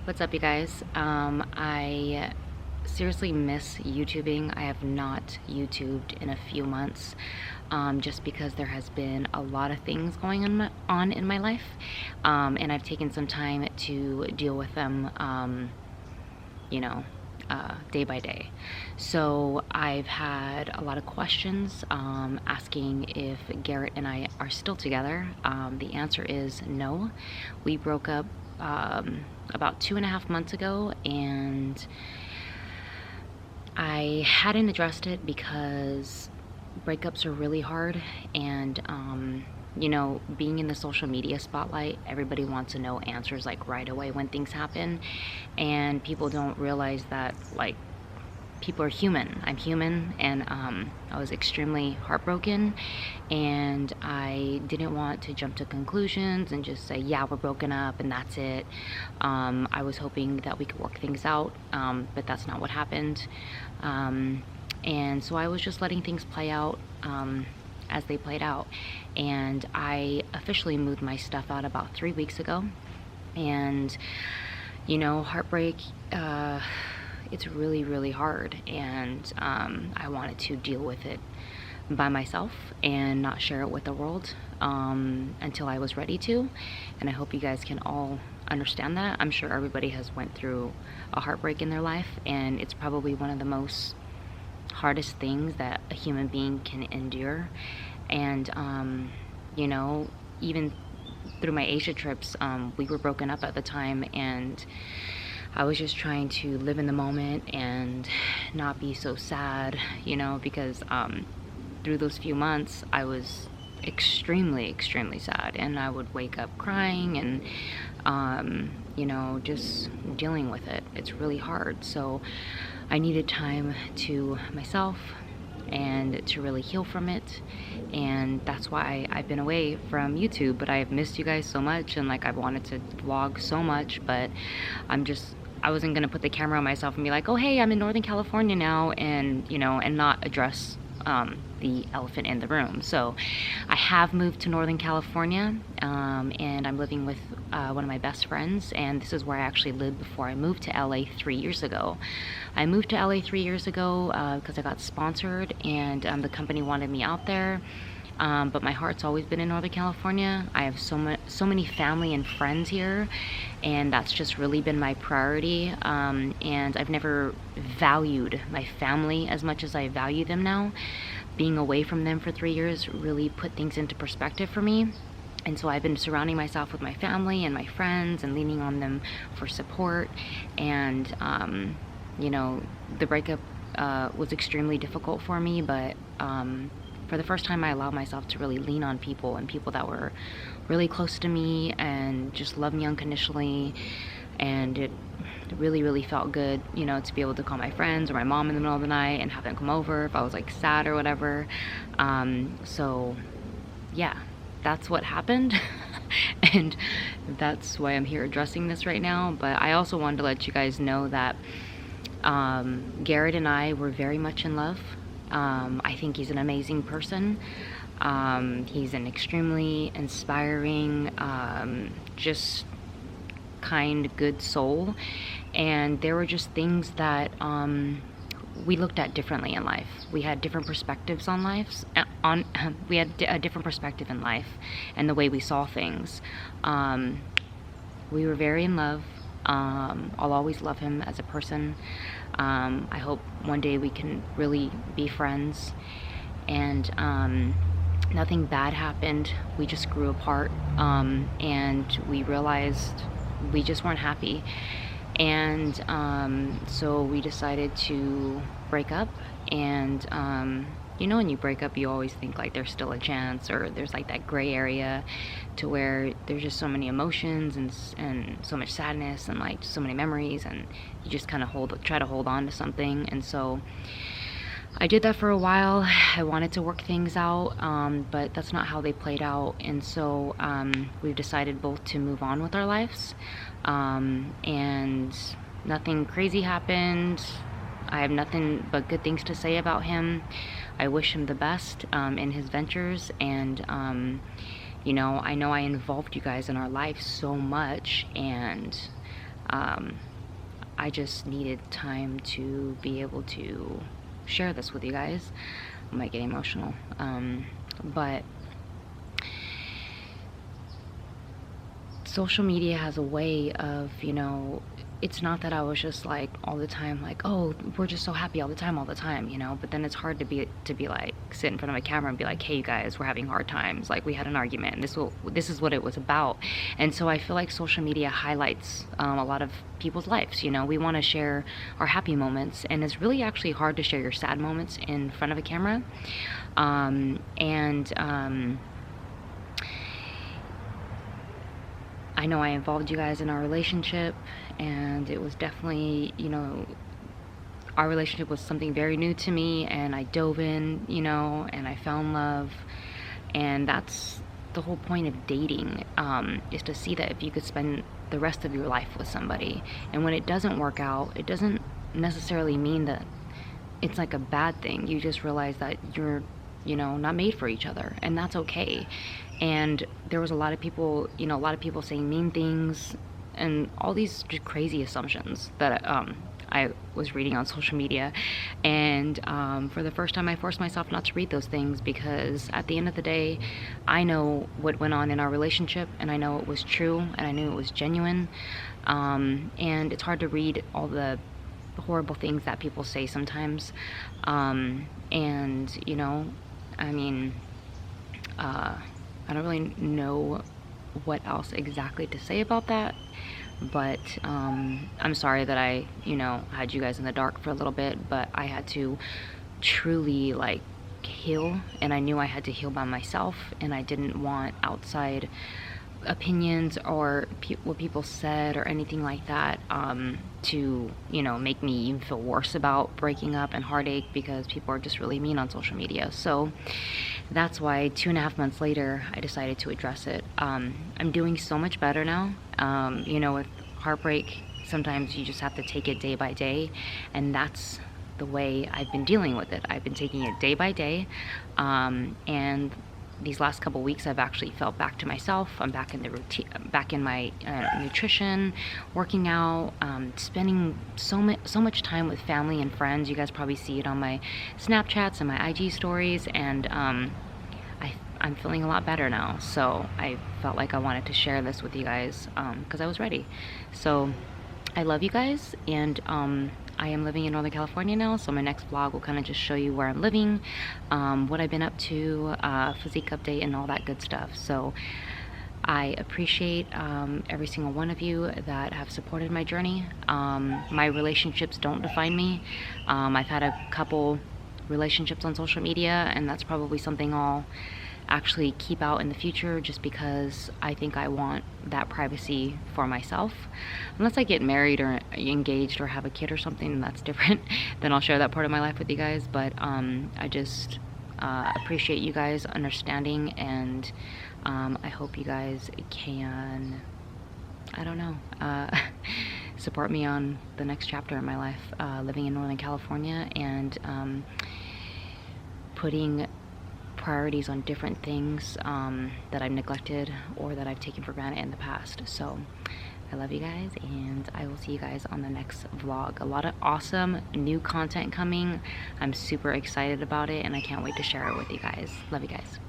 What's up, you guys? I seriously miss YouTubing. I have not YouTubed in a few months, just because there has been a lot of things going on in my life, and I've taken some time to deal with them, you know, day by day. So I've had a lot of questions asking if Garrett and I are still together. The answer is no. We broke up about 2.5 months ago, and I hadn't addressed it because breakups are really hard, and being in the social media spotlight, everybody wants to know answers like right away when things happen, and people don't realize that like people are human. I'm human, and I was extremely heartbroken, and I didn't want to jump to conclusions and just say, yeah, we're broken up and that's it. I was hoping that we could work things out, but that's not what happened. And so I was just letting things play out as they played out. And I officially moved my stuff out about 3 weeks ago. And, heartbreak, it's really, really hard. And I wanted to deal with it by myself and not share it with the world until I was ready to. And I hope you guys can all understand that. I'm sure everybody has went through a heartbreak in their life, and it's probably one of the most hardest things that a human being can endure. And even through my Asia trips, we were broken up at the time, and I was just trying to live in the moment and not be so sad, because through those few months I was extremely, extremely sad, and I would wake up crying and just dealing with it. It's really hard. So I needed time to myself and to really heal from it, and that's why I've been away from YouTube. But I've missed you guys so much, and like I've wanted to vlog so much, but I wasn't gonna put the camera on myself and be like, oh hey, I'm in Northern California now, and and not address the elephant in the room. So I have moved to Northern California, and I'm living with one of my best friends, and this is where I actually lived before I moved to LA 3 years ago. I moved to LA 3 years ago because I got sponsored, and the company wanted me out there. But my heart's always been in Northern California. I have so many family and friends here, and that's just really been my priority. And I've never valued my family as much as I value them now. Being away from them for 3 years really put things into perspective for me. And so I've been surrounding myself with my family and my friends and leaning on them for support. And the breakup was extremely difficult for me, but for the first time I allowed myself to really lean on people, and people that were really close to me and just loved me unconditionally. And it really, really felt good, to be able to call my friends or my mom in the middle of the night and have them come over if I was like sad or whatever. So yeah, that's what happened. And that's why I'm here addressing this right now. But I also wanted to let you guys know that Garrett and I were very much in love. I think he's an amazing person. He's an extremely inspiring, just kind, good soul. And there were just things that we looked at differently in life. We had different perspectives on life. We had a different perspective in life and the way we saw things. We were very in love. I'll always love him as a person. I hope one day we can really be friends. And nothing bad happened. We just grew apart, and we realized we just weren't happy. And so we decided to break up. And when you break up, you always think like there's still a chance, or there's like that gray area to where there's just so many emotions and so much sadness and like so many memories, and you just kind of try to hold on to something. And so I did that for a while. I wanted to work things out, but that's not how they played out. And so we've decided both to move on with our lives, and nothing crazy happened. I have nothing but good things to say about him. I wish him the best in his ventures. And I know I involved you guys in our life so much, and I just needed time to be able to share this with you guys. I might get emotional, but social media has a way of, you know, it's not that I was just like all the time like, oh, we're just so happy all the time, you know. But then it's hard to be like sit in front of a camera and be like, hey, you guys, we're having hard times, like we had an argument, and this is what it was about. And so I feel like social media highlights a lot of people's lives. You know, we want to share our happy moments, and it's really actually hard to share your sad moments in front of a camera. I know I involved you guys in our relationship, and it was definitely, you know, our relationship was something very new to me, and I dove in, you know, and I fell in love. And that's the whole point of dating, is to see that if you could spend the rest of your life with somebody. And when it doesn't work out, it doesn't necessarily mean that it's like a bad thing. You just realize that you're, you know, not made for each other, and that's okay. And there was a lot of people, you know, a lot of people saying mean things and all these just crazy assumptions that I was reading on social media. And for the first time, I forced myself not to read those things, because at the end of the day, I know what went on in our relationship, and I know it was true, and I knew it was genuine. And it's hard to read all the horrible things that people say sometimes. And, you know, I mean, I don't really know what else exactly to say about that, but I'm sorry that I, you know, had you guys in the dark for a little bit, but I had to truly like heal, and I knew I had to heal by myself, and I didn't want outside opinions or what people said or anything like that to, you know, make me even feel worse about breaking up and heartache, because people are just really mean on social media. So that's why 2.5 months later I decided to address it. I'm doing so much better now. You know, with heartbreak, sometimes you just have to take it day by day, and that's the way I've been dealing with it. I've been taking it day by day, and these last couple weeks I've actually felt back to myself. I'm back in the routine, back in my nutrition, working out, spending so much time with family and friends. You guys probably see it on my Snapchats and my IG stories, and I'm feeling a lot better now. So I felt like I wanted to share this with you guys because I was ready. So I love you guys, and I am living in Northern California now, so my next vlog will kind of just show you where I'm living, what I've been up to, physique update, and all that good stuff. So I appreciate every single one of you that have supported my journey. My relationships don't define me. I've had a couple relationships on social media, and that's probably something I'll actually keep out in the future, just because I think I want that privacy for myself. Unless I get married or engaged or have a kid or something, that's different. Then I'll share that part of my life with you guys. But I just appreciate you guys understanding, and I hope you guys can, I don't know, support me on the next chapter in my life, living in Northern California, and putting priorities on different things that I've neglected or that I've taken for granted in the past. So I love you guys, and I will see you guys on the next vlog. A lot of awesome new content coming. I'm super excited about it, and I can't wait to share it with you guys. Love you guys.